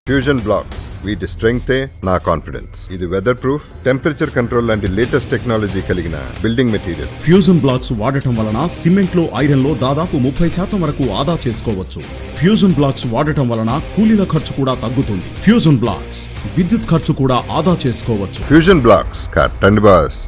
Fusion blocks వీటి స్ట్రెంగ్తే నా confidence. ఇది వెదర్ ప్రూఫ్, టెంపరేచర్ కంట్రోల్ లాంటి లేటెస్ట్ టెక్నాలజీ కలిగిన బిల్డింగ్ మెటీరియల్. ఫ్యూజన్ బ్లాక్స్ వాడటం వలన సిమెంట్ లో, ఐరన్ లో దాదాపు 30% వరకు ఆదా చేసుకోవచ్చు. ఫ్యూజన్ బ్లాక్స్ వాడటం వలన కూలీల ఖర్చు కూడా తగ్గుతుంది. ఫ్యూజన్ బ్లాక్స్ విద్యుత్ ఖర్చు కూడా ఆదా చేసుకోవచ్చు. ఫ్యూజన్ బ్లాక్స్ కట్టండి బాస్.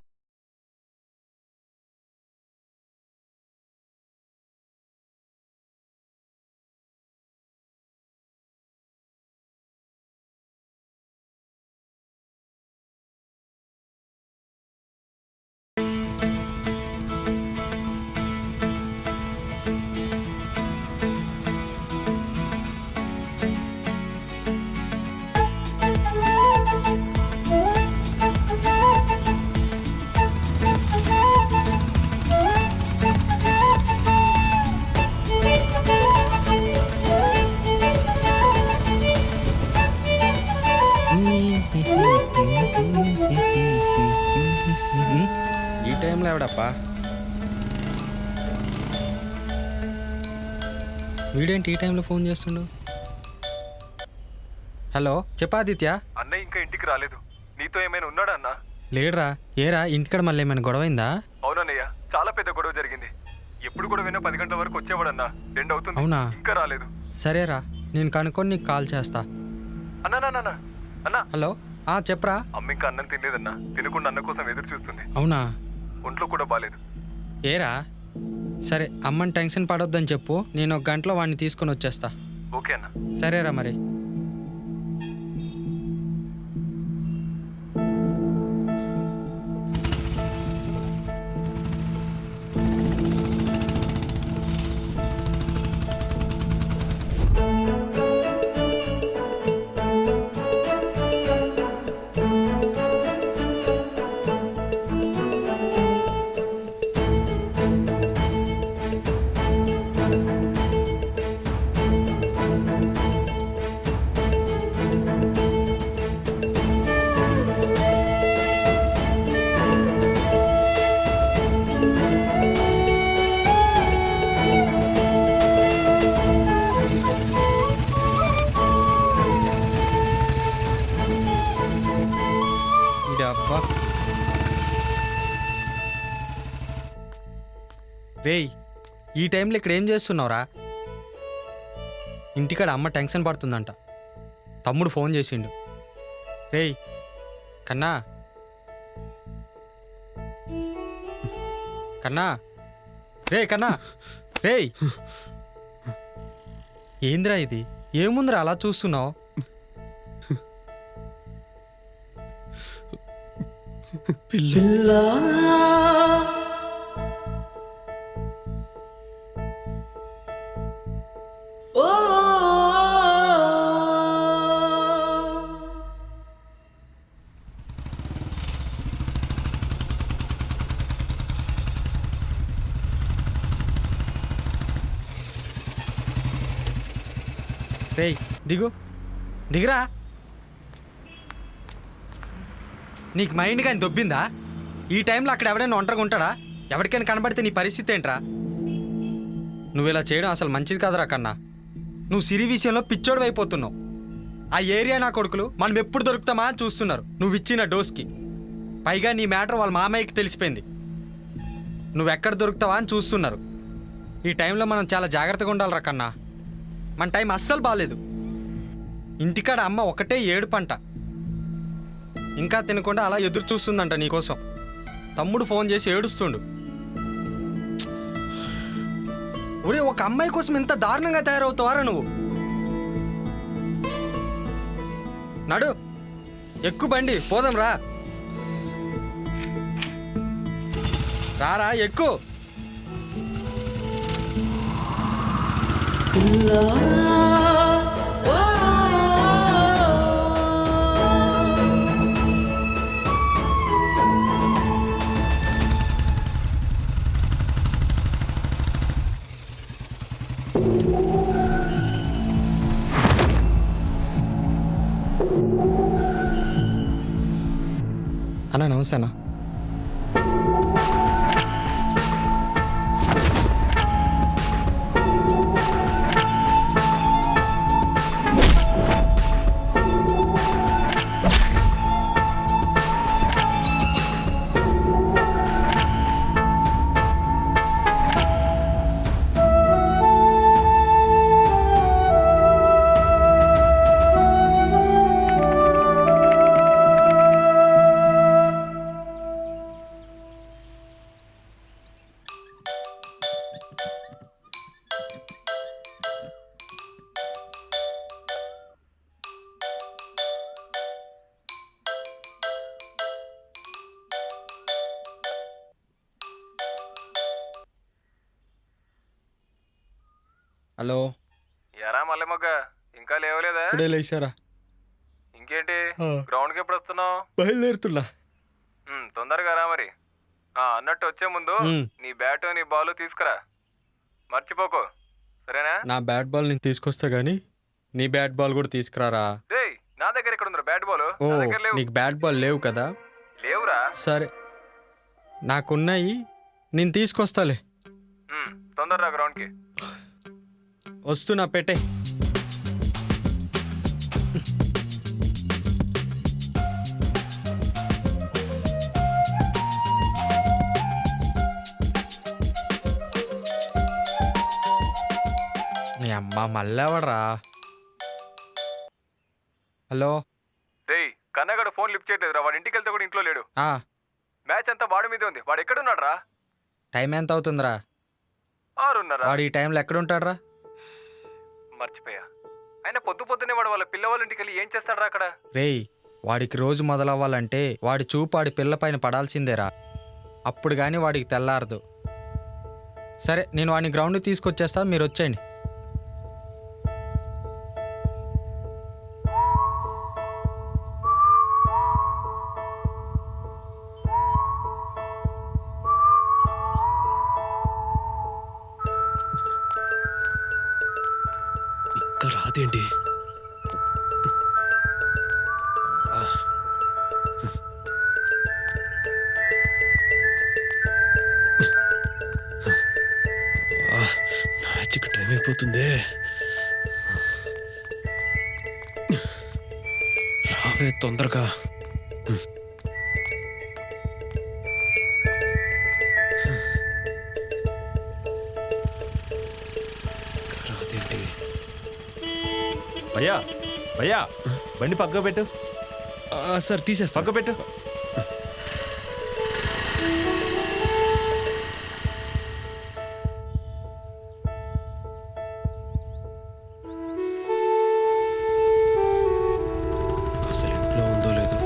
ఈ టైంలో ఎవడప్పా వీడేంటి ఈ టైంలో ఫోన్ చేస్తుండు? హలో చెప్పాదిత్య. అన్నయ్య ఇంకా ఇంటికి రాలేదు. నీతో ఏమైనా ఉన్నాడా అన్న? లేడురా. ఏరా ఇంటికాడ మళ్ళీ ఏమైనా గొడవైందా? అవునన్నయ్య, చాలా పెద్ద గొడవ జరిగింది. ఎప్పుడు కూడా 10 గంటల వరకు వచ్చేవాడన్నా. 2 అవుతుంది. అవునా? ఇంకా రాలేదు. సరేరా, నేను కనుక్కొని నీకు కాల్ చేస్తా. అన్నా అన్నా. హలో చెప్పరా. అమ్మ ఇంకా అన్నం తినలేదన్నా. తినకుండా అన్న కోసం ఎదురు చూస్తుంది. అవునా? ఒంట్లో కూడా బాలేదు. ఏరా సరే, అమ్మని టెన్షన్ పడొద్దని చెప్పు. నేను 1 గంటలో వాడిని తీసుకొని వచ్చేస్తా. ఓకే అన్న. సరేరా మరి. రేయ్, ఈ టైంలో ఇక్కడ ఏం చేస్తున్నావురా? ఇంటికాడ అమ్మ టెన్షన్ పడుతుందంట. తమ్ముడు ఫోన్ చేసిండు. రేయ్ కన్నా, కన్నా, రే కన్నా, రేయ్ ఏందిరా ఇది? ఏముందిరా అలా చూస్తున్నావు? పిల్ల రేయ్ దిగురా. నీకు మైండ్ కానీ దొబ్బిందా? ఈ టైంలో అక్కడ ఎవడైనా ఒంటరిగా ఉంటాడా? ఎవరికైనా కనబడితే నీ పరిస్థితి ఏంట్రా? నువ్వు ఇలా చేయడం అసలు మంచిది కాదురా కన్నా. నువ్వు సిరి విషయంలో పిచ్చోడు అయిపోతున్నావు. ఆ ఏరియా నా కొడుకులు మనం ఎప్పుడు దొరుకుతామా అని చూస్తున్నారు నువ్వు ఇచ్చిన డోస్కి. పైగా నీ మ్యాటర్ వాళ్ళ మామయ్యకి తెలిసిపోయింది. నువ్వెక్కడ దొరుకుతావా అని చూస్తున్నారు. ఈ టైంలో మనం చాలా జాగ్రత్తగా ఉండాలిరా కన్నా. మన టైం అస్సలు బాగాలేదు. ఇంటికాడ అమ్మ ఒకటే ఏడుపంట. ఇంకా తినకుండా అలా ఎదురు చూస్తుందంట నీకోసం. తమ్ముడు ఫోన్ చేసి ఏడుస్తుండు. ఒరే, ఒక అమ్మాయి కోసం ఇంత దారుణంగా తయారవుతావారా నువ్వు? నడు, ఎక్కు బండి, పోదాం రా. రారా, ఎక్కు. అన్నా నమస్తే అన్న. హలో. ఎరా మల్లెమొగ్గ ఇంకా లేవలేదా? ఇప్పుడే లేచారా? ఇంకేంటి గ్రౌండ్కి ఎప్పుడు వస్తున్నావు? బయలుదేరుతున్నా. తొందరగా రా మరి. అన్నట్టు వచ్చే ముందు నీ బ్యాట్ నీ బాల్ తీసుకురా, మర్చిపోకు సరేనా? నా బ్యాట్ బాల్ నేను తీసుకొస్తా గానీ నీ బ్యాట్ బాల్ కూడా తీసుకురారా. డేయ్ నా దగ్గర ఎక్కడ ఉందిరా బ్యాట్ బాల్? ఓ, నా దగ్గర లేవు. నీకు బ్యాట్ బాల్ లేవు కదా? లేవురా. సరే, నాకున్నాయి, నేను తీసుకొస్తాలే. తొందరరా గ్రౌండ్కి. వస్తున్నా, పెట్టే. నీ అమ్మ మళ్ళెవడరా? హలో. డేయ్ కన్నగాడు ఫోన్ లిఫ్ట్ చేయట్లేదురా. వాడు ఇంటికి వెళ్తే కూడా ఇంట్లో లేడు. ఆ, మ్యాచ్ అంతా వాడి మీదే ఉంది. వాడు ఎక్కడున్నాడు రా? టైం ఎంత అవుతుందిరా? 6:30. వాడు ఈ టైంలో ఎక్కడుంటాడురా? మర్చిపోయా. అయినా పొద్దునే వాడు వాళ్ళ పిల్లవాళ్ళ ఇంటికి వెళ్ళి ఏం చేస్తాడురా అక్కడ? రేయ్, వాడికి రోజు మొదలవ్వాలంటే వాడి చూపు వాడి పిల్ల పైన పడాల్సిందేరా. అప్పుడు కానీ వాడికి తెల్లారదు. సరే, నేను వాడిని గ్రౌండ్కి తీసుకొచ్చేస్తా, మీరు వచ్చేయండి. ఇంకా రాదేంటి? మ్యాచ్కి టైం అయిపోతుంది. రావే తొందరగా. రాదేంటి? భయ్యా భయ్యా, బండి పక్క పెట్టు. సార్ తీసేస్తా. పక్క పెట్టు. అసలు ఇంట్లో ఉందో లేదో.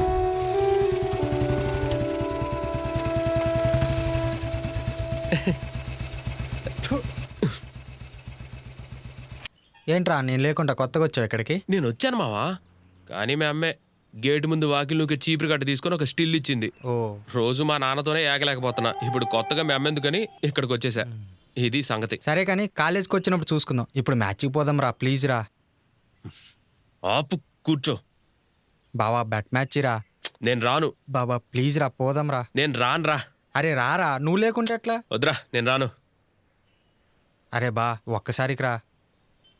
ఏంట్రా నేను లేకుండా కొత్తగా వచ్చావు ఇక్కడికి? నేను వచ్చాను మావా, కానీ మా అమ్మే గేట్ ముందు వాకిల్ నువ్వు చీపురు కట్ట తీసుకొని ఒక స్టిల్ ఇచ్చింది. ఓ, రోజు మా నాన్నతోనే ఏగలేకపోతున్నా. ఇప్పుడు కొత్తగా మా అమ్మ ఎందుకని ఇక్కడికి వచ్చేసా. ఇది సంగతి. సరే కానీ కాలేజ్కి వచ్చినప్పుడు చూసుకుందాం. ఇప్పుడు మ్యాచ్కి పోదాం రా, ప్లీజ్ రా. ఆపు, కూర్చో. బావా, బెట్ మ్యాచ్ రా. నేను రాను. బాబా ప్లీజ్ రా, పోదాం రా. నేను రానురా. అరే రారా, నువ్వు లేకుంటే ఎట్లా? వద్దురా, నేను రాను. అరే బా, ఒక్కసారికి రా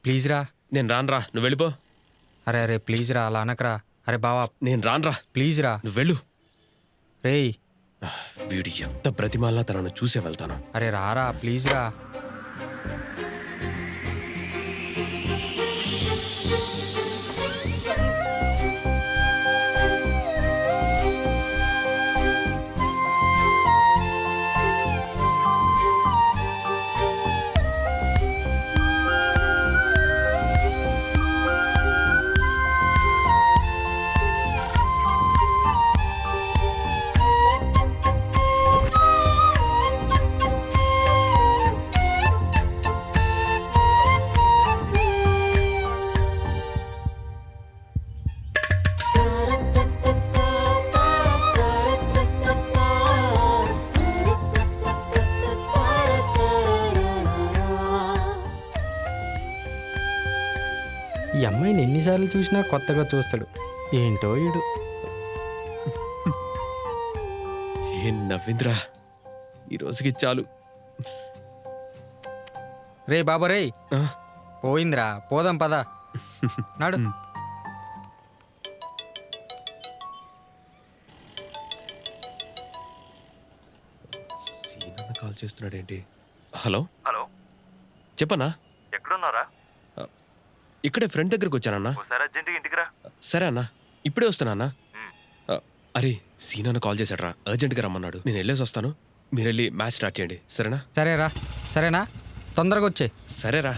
ప్లీజ్ రా. నేను రానురా, నువ్వు వెళ్ళిపో. అరే అరే ప్లీజ్ రా, అలా అనకరా. అరే బావా నేను రానురా, ప్లీజ్ రా. నువ్వు వెళ్ళు. రేయ్, వీడు ఎంత ప్రతిమాలా తనను చూసే వెళ్తాను. అరే రారా ప్లీజ్ రా. ఈ అమ్మాయిని ఎన్నిసార్లు చూసినా కొత్తగా చూస్తాడు. ఏంటో ఈడు. ఏం నవ్విందిరా, ఈ రోజుకి చాలు. రే బాబా రే, ఆ? పోయిందిరా, పోదాం పదా. నాడు. సీనన్న కాల్ చేస్తున్నాడేంటి? హలో హలో, చెప్పన్నా. ఎక్కడున్నారా? ఇక్కడే ఫ్రెండ్ దగ్గరకు వచ్చానన్నా. ఒకసారి అర్జెంటుగా ఇంటికి రా. సరే అన్నా, ఇప్పుడే వస్తున్నా అన్నా. అరే సీనన్న కాల్ చేశాడ్రా, అర్జెంట్గా రమ్మన్నాడు. నేను వెళ్ళేసి వస్తాను, మీరు వెళ్ళి మ్యాచ్ స్టార్ట్ చేయండి, సరేనా? సరేరా, సరేనా, తొందరగా వచ్చే. సరేరా.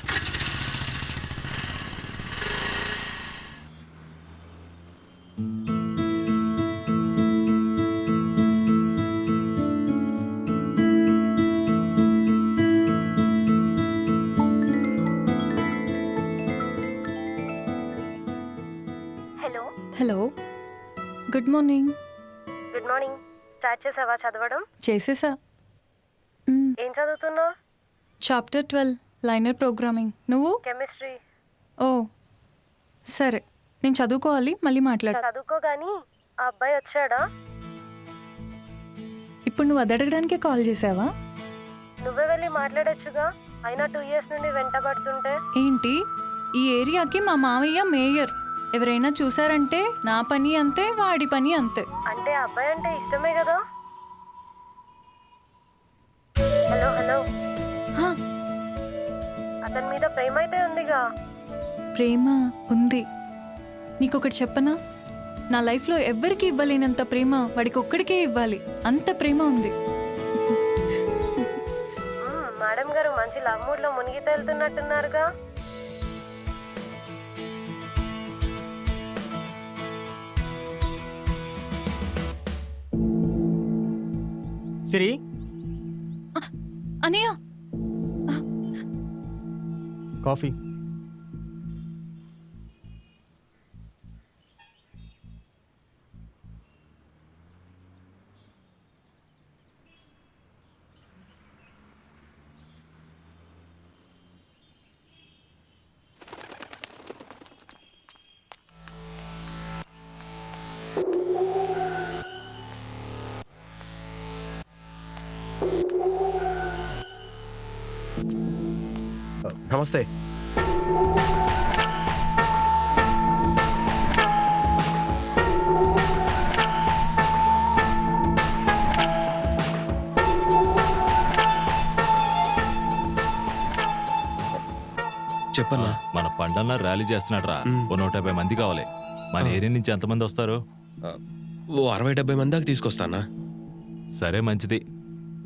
Hello, good morning. Good morning. Start చేసావా చదవడం? చేసేసా. ఏం చదువుతున్నావు? Chapter 12 liner programming. నువ్వు? కెమిస్ట్రీ. ఓ సరే, నేను చదువుకోవాలి, మళ్ళీ మాట్లాడు. చదువుకో గానీ ఆ అబ్బాయి వచ్చాడా? ఇప్పుడు నువ్వు అది అడగడానికే కాల్ చేసావా? నువ్వే వెళ్ళి మాట్లాడొచ్చుగా, అయినా 2 years నుండి వెంటబడుతుంటే. ఏంటి, ఈ ఏరియాకి మా మావయ్య మేయర్. ఎవరైనా చూసారంటే నా పని అంతే, వాడి పని అంతే. అంటే ఆ అబ్బాయి అంటే ఇష్టమే కదా? హలో హలో, హా, అతని మీద ప్రేమ అయితే ఉందిగా? ప్రేమ ఉంది. నీకొకటి చెప్పనా, నా లైఫ్లో ఎవ్వరికి ఇవ్వలేనంత ప్రేమ వాడికి ఒక్కడికే ఇవ్వాలి, అంత ప్రేమ ఉంది. మేడం గారు మంచి లవ్ మూడ్ లో మునిగి తేలుతున్నట్టున్నారుగా. సిరి, అనయ్య, కాఫీ. నమస్తే. చెప్పన్నా. మన పండన్న ర్యాలీ చేస్తున్నాడు రా. ఓ 150 మంది కావాలి. మన ఏరియా నుంచి ఎంతమంది వస్తారు? ఓ 60-70 మంది దాకా తీసుకొస్తానా. సరే మంచిది.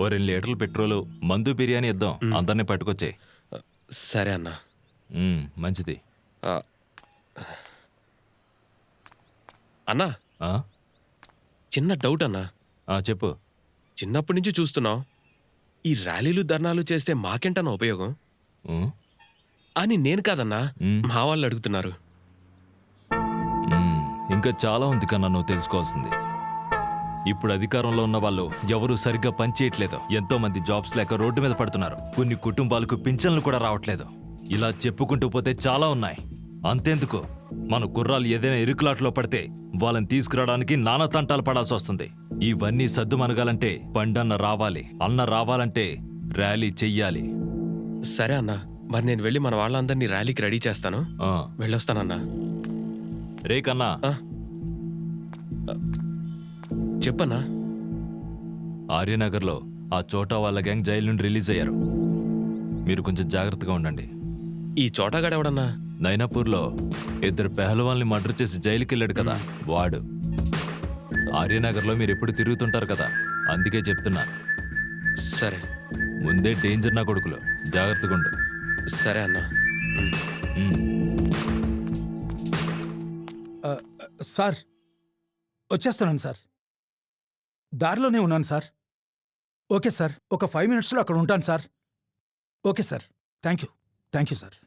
ఓ 2 లీటర్లు పెట్రోలు, మందు, బిర్యానీ ఇద్దాం. అందరినీ పట్టుకొచ్చే. సరే అన్నా. మంచిది. అన్నా, ఆ? చిన్న డౌట్ అన్నా. చెప్పు. చిన్నప్పటి నుంచి చూస్తున్నావు, ఈ ర్యాలీలు ధర్నాలు చేస్తే మాకేంటన్నా ఉపయోగం అని నేను కాదన్నా, మా వాళ్ళు అడుగుతున్నారు. ఇంకా చాలా ఉంది కన్నా నువ్వు తెలుసుకోవాల్సింది. ఇప్పుడు అధికారంలో ఉన్న వాళ్ళు ఎవరూ సరిగ్గా పనిచేయట్లేదు. ఎంతో మంది జాబ్స్ లేక రోడ్డు మీద పడుతున్నారు. కొన్ని కుటుంబాలకు పింఛన్లు కూడా రావట్లేదు. ఇలా చెప్పుకుంటూ పోతే చాలా ఉన్నాయి. అంతేందుకు, మన కుర్రాలు ఏదైనా ఇరుకులాట్లో పడితే వాళ్ళని తీసుకురావడానికి నానా తంటాలు పడాల్సి వస్తుంది. ఇవన్నీ సద్దుమనగాలంటే పండన్న రావాలి. అన్న రావాలంటే ర్యాలీ చెయ్యాలి. సరే అన్నా, మరి నేను వెళ్ళి మన వాళ్ళందరినీ ర్యాలీకి రెడీ చేస్తాను. వెళ్ళొస్తానన్నా. రే కన్నా, చెప్పన్నా. ఆర్యనగర్లో ఆ చోటా వాళ్ళ గ్యాంగ్ జైలు నుండి రిలీజ్ అయ్యారు. మీరు కొంచెం జాగ్రత్తగా ఉండండి. ఈ చోటగాడెవడన్నా? నైనాపూర్లో 2 పెహల్వాల్ని మర్డర్ చేసి జైలుకి వెళ్ళాడు కదా, వాడు. ఆర్యనగర్లో మీరు ఎప్పుడు తిరుగుతుంటారు కదా, అందుకే చెప్తున్నా. సరే. ముందే డేంజర్ నా కొడుకులు, జాగ్రత్తగా ఉండు. సరే అన్నా. సార్, వచ్చేస్తున్నాను సార్. దారిలోనే ఉన్నాను సార్. ఓకే సార్, ఒక 5 minutesలో అక్కడ ఉంటాను sir. Okay sir, thank you sir.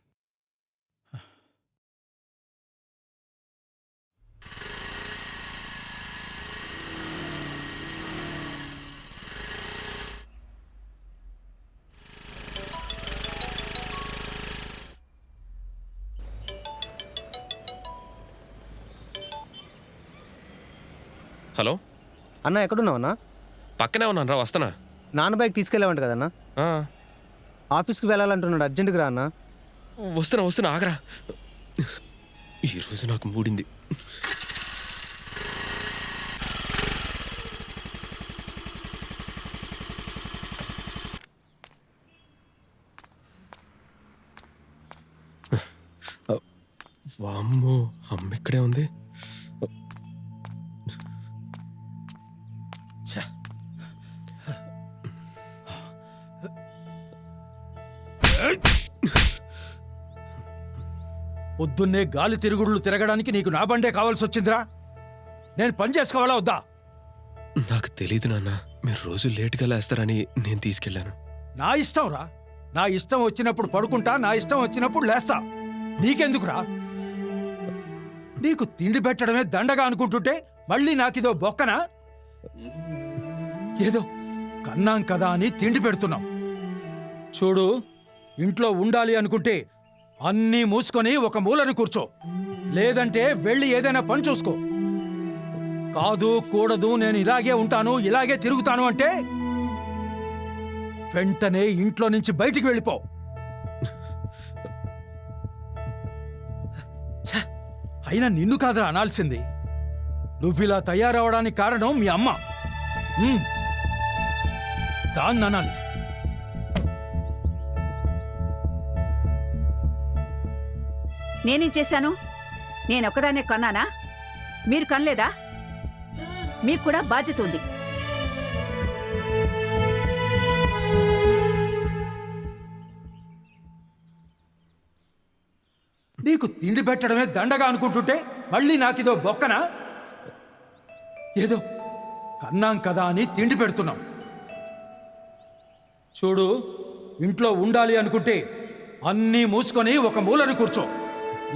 Hello అన్న, ఎక్కడున్నావు అన్న? పక్కనే ఉన్నాను రా, వస్తానా. నాన్న బైక్ తీసుకెళ్ళావంట కదన్నా? ఆఫీస్కి వెళ్ళాలంటున్నాడు, అర్జెంటుగా రా అన్న. వస్తున్నా ఆగరా. ఈరోజు నాకు మూడింది. వామ్మో, అమ్మ ఇక్కడే ఉంది. పొద్దున్నే గాలి తిరుగుళ్ళు తిరగడానికి నీకు నా బండే కావాల్సి వచ్చిందిరా. నేను పని చేసుకోవాలా వద్దా? నాకు తెలియదు నాన్న, మీరు రోజు లేట్గా లేస్తారని నేను తీసుకెళ్ళాను. నా ఇష్టం రా. నా ఇష్టం వచ్చినప్పుడు పడుకుంటా, నా ఇష్టం వచ్చినప్పుడు లేస్తా. నీకెందుకురా? నీకు తిండి పెట్టడమే దండగా అనుకుంటుంటే మళ్ళీ నాకిదో బొక్కనా? ఏదో కన్నాం కదా అని తిండి పెడుతున్నాం. చూడు, ఇంట్లో ఉండాలి అనుకుంటే అన్నీ మూసుకొని ఒక మూలను కూర్చో, లేదంటే వెళ్ళి ఏదైనా పని చూసుకో. కాదు కూడదు, నేను ఇలాగే ఉంటాను, ఇలాగే తిరుగుతాను అంటే వెంటనే ఇంట్లో నుంచి బయటికి వెళ్ళిపో. ఛ! అయినా నిన్ను కాదురా అనాల్సింది. నువ్విలా తయారవడానికి కారణం మీ అమ్మ. దాన్ని అనాలి. నేనేం చేశాను? నేనొక్కదాన్నే కన్నానా? మీరు కనలేదా? మీకు కూడా బాధ్యత ఉంది. నీకు తిండి పెట్టడమే దండగా అనుకుంటుంటే మళ్ళీ నాకిదో బొక్కనా? ఏదో కన్నాం కదా అని తిండి పెడుతున్నాం. చూడు, ఇంట్లో ఉండాలి అనుకుంటే అన్నీ మూసుకొని ఒక మూలను కూర్చో,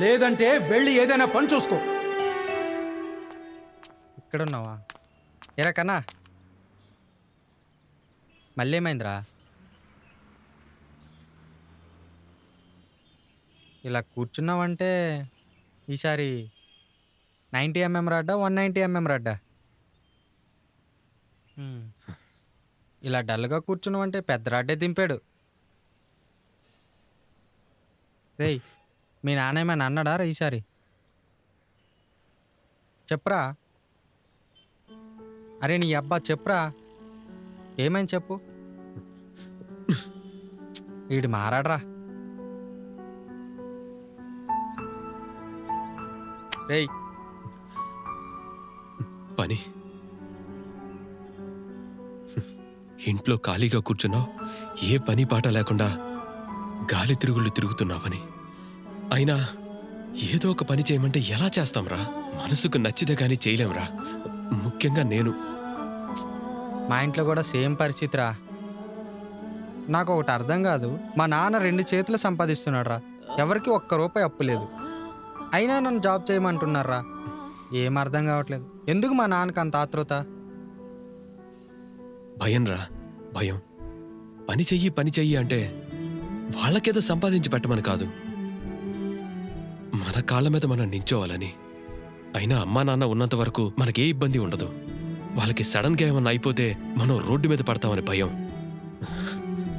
లేదంటే వెళ్ళి ఏదైనా పని చూసుకో. ఇక్కడున్నావా? ఎరా కన్నా, మళ్ళీ ఏమైందిరా? ఇలా కూర్చున్నావంటే ఈసారి 90 mm రాడ్డా 190 mm రాడ్డా? ఇలా డల్గా కూర్చున్నావంటే పెద్ద రాడ్డే దింపాడు. రేయ్, మీ నాన్న ఏమైనా అన్నాడా రా ఈసారి? చెప్పురా. అరే నీ అబ్బా చెప్పురా, ఏమైంది చెప్పు. వీడు మారాడరా. రేయ్, పని ఇంట్లో ఖాళీగా కూర్చున్నావు, ఏ పని పాట లేకుండా గాలి తిరుగుళ్ళు తిరుగుతున్నావని. అయినా ఏదో ఒక పని చేయమంటే ఎలా చేస్తాంరా? మనసుకు నచ్చితే కానీ చేయలేంరా. ముఖ్యంగా నేను. మా ఇంట్లో కూడా సేమ్ పరిస్థితిరా. నాకు ఒకటి అర్థం కాదు, మా నాన్న 2 చేతులు సంపాదిస్తున్నాడు రా, ఎవరికి ఒక్క రూపాయి అప్పు లేదు. అయినా నన్ను జాబ్ చేయమంటున్నారా? ఏం అర్థం కావట్లేదు. ఎందుకు మా నాన్నకి అంత ఆతృత? భయం రా, భయం. పని చెయ్యి అంటే వాళ్ళకేదో సంపాదించి పెట్టమని కాదు, మన కాళ్ళ మీద మనం నించోవాలని. అయినా అమ్మా నాన్న ఉన్నంత వరకు మనకే ఇబ్బంది ఉండదు. వాళ్ళకి సడన్గా ఏమన్నా అయిపోతే మనం రోడ్డు మీద పడతామని భయం.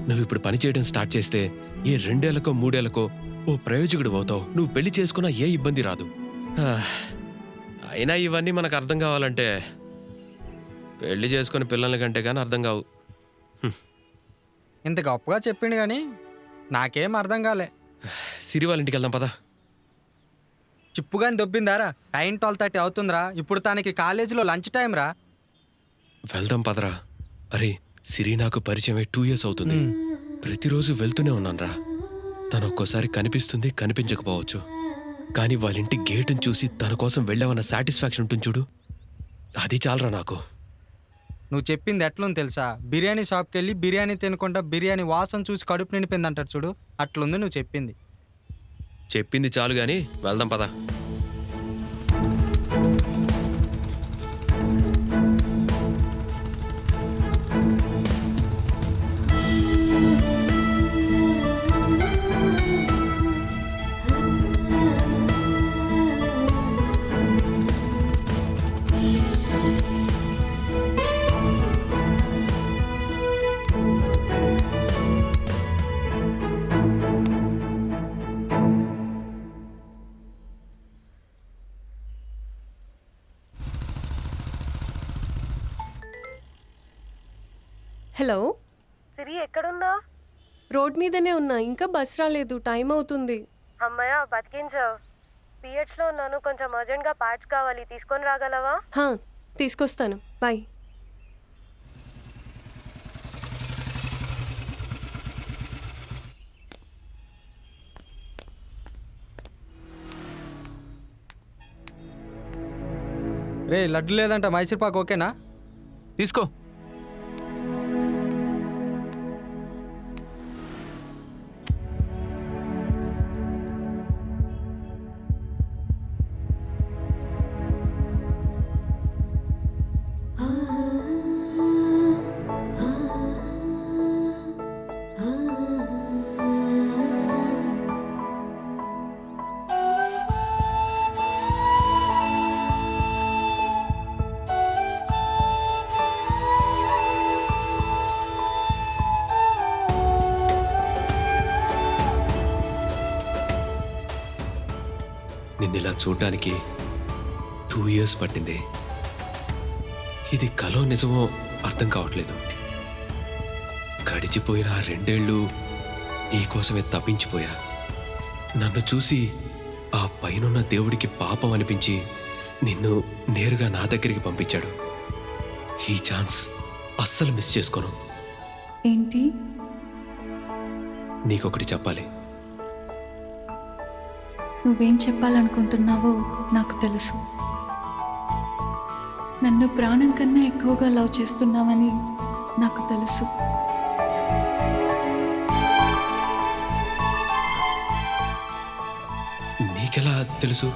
నువ్వు ఇప్పుడు పని చేయడం స్టార్ట్ చేస్తే ఏ 2 ఏళ్లకో 3 ఏళ్లకో ఓ ప్రయోజకుడు అవుతావు. నువ్వు పెళ్లి చేసుకున్నా ఏ ఇబ్బంది రాదు. అయినా ఇవన్నీ మనకు అర్థం కావాలంటే పెళ్లి చేసుకుని పిల్లల కంటే కానీ అర్థం కావు. ఇంత గొప్పగా చెప్పిండు కానీ నాకేం అర్థం కాలే. సిరి వాళ్ళ ఇంటికి వెళ్దాం పదా. చిప్పుగాని దొబ్బిందారా? టైం 12:30 అవుతుందిరా. ఇప్పుడు తనకి కాలేజీలో లంచ్ టైం రా. వెళ్దాం పదరా. అరే సిరి నాకు పరిచయం 2 years అవుతుంది. ప్రతిరోజు వెళ్తూనే ఉన్నానురా. తను ఒక్కోసారి కనిపిస్తుంది, కనిపించకపోవచ్చు. కానీ వాళ్ళ ఇంటి గేటును చూసి తన కోసం వెళ్ళావన్న సాటిస్ఫాక్షన్ ఉంటుంది చూడు, అది చాలరా నాకు. నువ్వు చెప్పింది ఎట్లుంది తెలుసా? బిర్యానీ షాప్కి వెళ్ళి బిర్యానీ తినకుండా బిర్యానీ వాసన చూసి కడుపు నిండిపోయింది అంటారు చూడు, అట్లుంది నువ్వు చెప్పింది. చెప్పింది చాలు గాని వెళ్దాం పదా. హలో సిరి, ఎక్కడున్నా? రోడ్ మీదనే ఉన్నా, ఇంకా బస్ రాలేదు, టైం అవుతుంది. అమ్మయ్య, బతికించావు. పిహెచ్లో ఉన్నాను, కొంచెం అర్జెంట్గా పార్ట్స్ కావాలి, తీసుకొని రాగలవా? తీసుకొస్తాను, బాయ్. రే లడ్డు లేదంట, మైసూర్ పాక్ ఓకేనా? తీసుకో. నిన్నిలా చూడ్డానికి 2 years పట్టింది. ఇది కలో నిజమో అర్థం కావట్లేదు. గడిచిపోయిన ఆ 2 ఏళ్ళు నీకోసమే తప్పించిపోయా. నన్ను చూసి ఆ పైనున్న దేవుడికి పాపం అనిపించి నిన్ను నేరుగా నా దగ్గరికి పంపించాడు. ఈ ఛాన్స్ అస్సలు మిస్ చేసుకోను. ఏంటి? నీకొకటి చెప్పాలి. నువ్వేం చెప్పాలనుకుంటున్నావో నాకు తెలుసు. నన్ను ప్రాణం కన్నా ఎక్కువగా లవ్ చేస్తున్నావని నాకు తెలుసు. నీకెలా తెలుసు?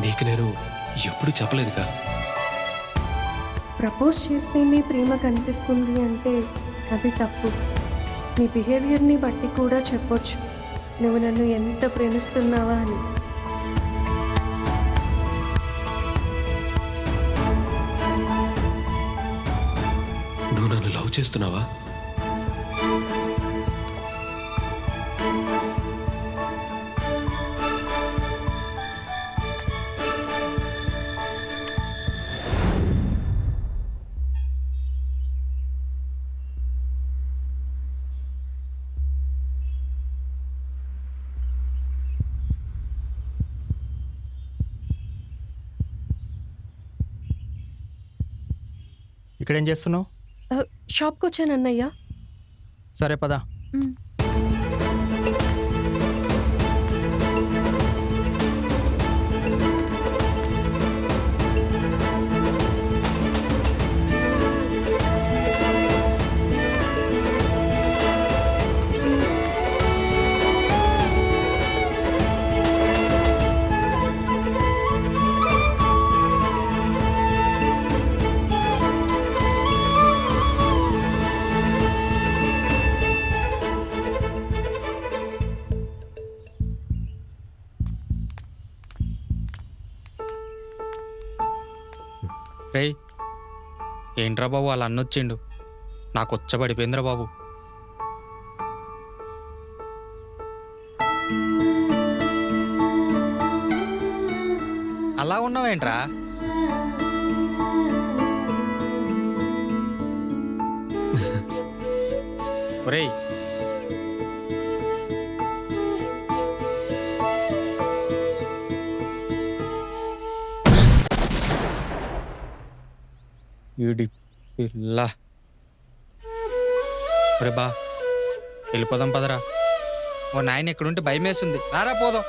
నీకు నేను ఎప్పుడు చెప్పలేదుగా. ప్రపోజ్ చేస్తేనే ప్రేమ కనిపిస్తుంది అంటే అది తప్పు. నీ బిహేవియర్ని బట్టి కూడా చెప్పొచ్చు నువ్వు నన్ను ఎంత ప్రేమిస్తున్నావా అని. నువ్వు నన్ను లవ్ చేస్తున్నావా? ఇక్కడేం చేస్తున్నావు? షాప్కి వచ్చాను అన్నయ్య. సరే పదా. రేయ్, ఏంట్రా బాబు అలా అన్నొచ్చిండు? నాకు వచ్చబడిపోయిందిరా బాబు. అలా ఉన్నావేంట్రా? ఒరేయ్, ఈడి పిల్ల. ఒరే బా, వెళ్ళిపోదాం పదరా. ఓ నాయన ఎక్కడుంటే భయం వేస్తుంది. రారా పోదాం,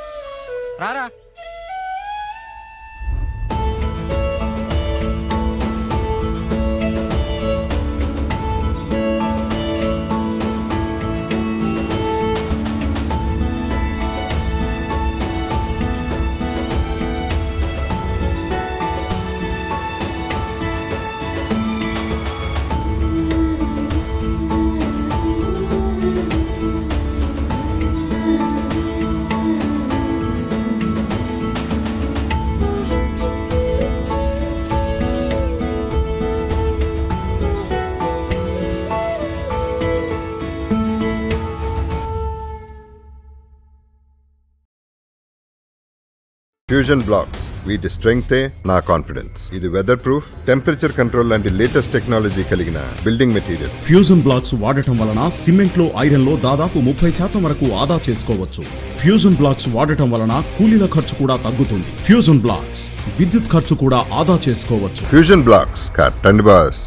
రారా. ఫ్యూజన్ బ్లాక్స్ వీటి స్ట్రెంగ్తే నా కాన్ఫిడెన్స్. ఇది వెదర్ ప్రూఫ్, టెంపరేచర్ కంట్రోల్ లాంటి లేటెస్ట్ టెక్నాలజీ కలిగిన బిల్డింగ్ మెటీరియల్. ఫ్యూజన్ బ్లాక్స్ వాడటం వలన సిమెంట్ లో ఐరన్ లో దాదాపు 30% వరకు ఆదా చేసుకోవచ్చు. ఫ్యూజన్ బ్లాక్స్ వాడటం వలన కూలీల ఖర్చు కూడా తగ్గుతుంది. ఫ్యూజన్ బ్లాక్స్ విద్యుత్ ఖర్చు కూడా ఆదా చేసుకోవచ్చు. ఫ్యూజన్ బ్లాక్స్ కట్టండి బాస్.